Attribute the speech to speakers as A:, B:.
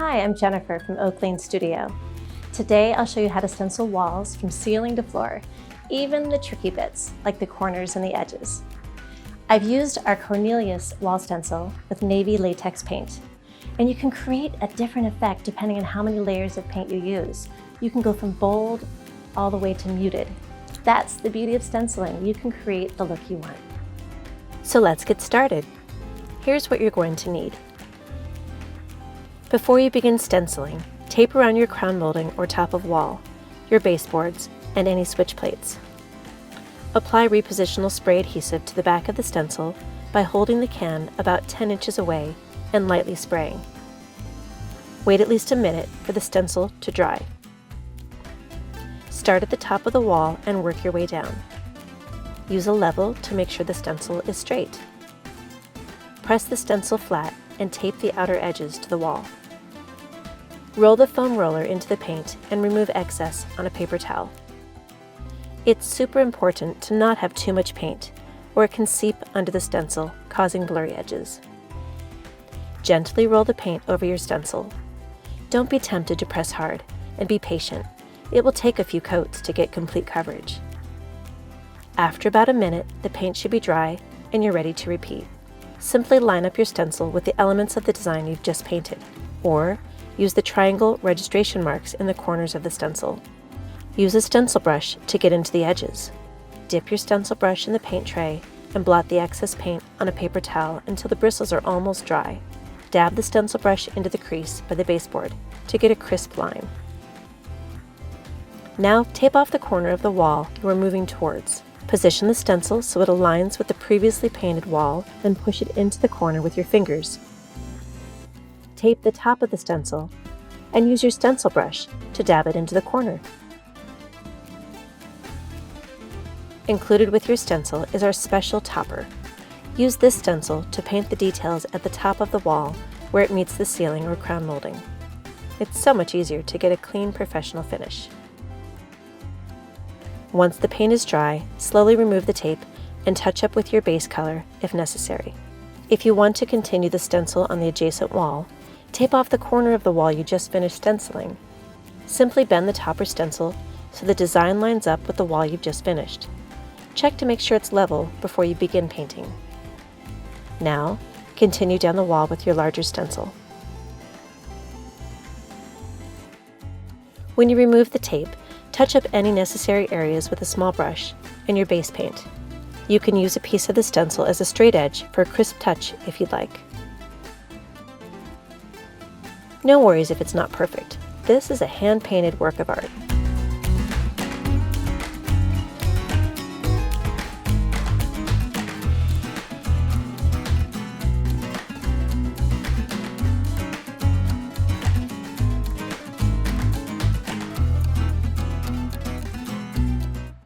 A: Hi, I'm Jennifer from Oak Lane Studio. Today I'll show you how to stencil walls from ceiling to floor, even the tricky bits like the corners and the edges. I've used our Cornelius Wall Stencil with navy latex paint, and you can create a different effect depending on how many layers of paint you use. You can go from bold all the way to muted. That's the beauty of stenciling. You can create the look you want. So let's get started. Here's what you're going to need. Before you begin stenciling, tape around your crown molding or top of wall, your baseboards, and any switch plates. Apply Repositionable Spray Adhesive to the back of the stencil by holding the can about 10 inches away and lightly spraying. Wait at least a minute for the stencil to dry. Start at the top of the wall and work your way down. Use a level to make sure the stencil is straight. Press the stencil flat and tape the outer edges to the wall. Roll the foam roller into the paint and remove excess on a paper towel. It's super important to not have too much paint, or it can seep under the stencil, causing blurry edges. Gently roll the paint over your stencil. Don't be tempted to press hard, and be patient. It will take a few coats to get complete coverage. After about a minute, the paint should be dry and you're ready to repeat. Simply line up your stencil with the elements of the design you've just painted, or use the triangle registration marks in the corners of the stencil. Use a stencil brush to get into the edges. Dip your stencil brush in the paint tray and blot the excess paint on a paper towel until the bristles are almost dry. Dab the stencil brush into the crease by the baseboard to get a crisp line. Now tape off the corner of the wall you are moving towards. Position the stencil so it aligns with the previously painted wall, then push it into the corner with your fingers. Tape the top of the stencil and use your stencil brush to dab it into the corner. Included with your stencil is our special topper. Use this stencil to paint the details at the top of the wall where it meets the ceiling or crown molding. It's so much easier to get a clean, professional finish. Once the paint is dry, slowly remove the tape and touch up with your base color if necessary. If you want to continue the stencil on the adjacent wall, tape off the corner of the wall you just finished stenciling. Simply bend the topper stencil so the design lines up with the wall you've just finished. Check to make sure it's level before you begin painting. Now, continue down the wall with your larger stencil. When you remove the tape, touch up any necessary areas with a small brush and your base paint. You can use a piece of the stencil as a straight edge for a crisp touch if you'd like. No worries if it's not perfect. This is a hand-painted work of art.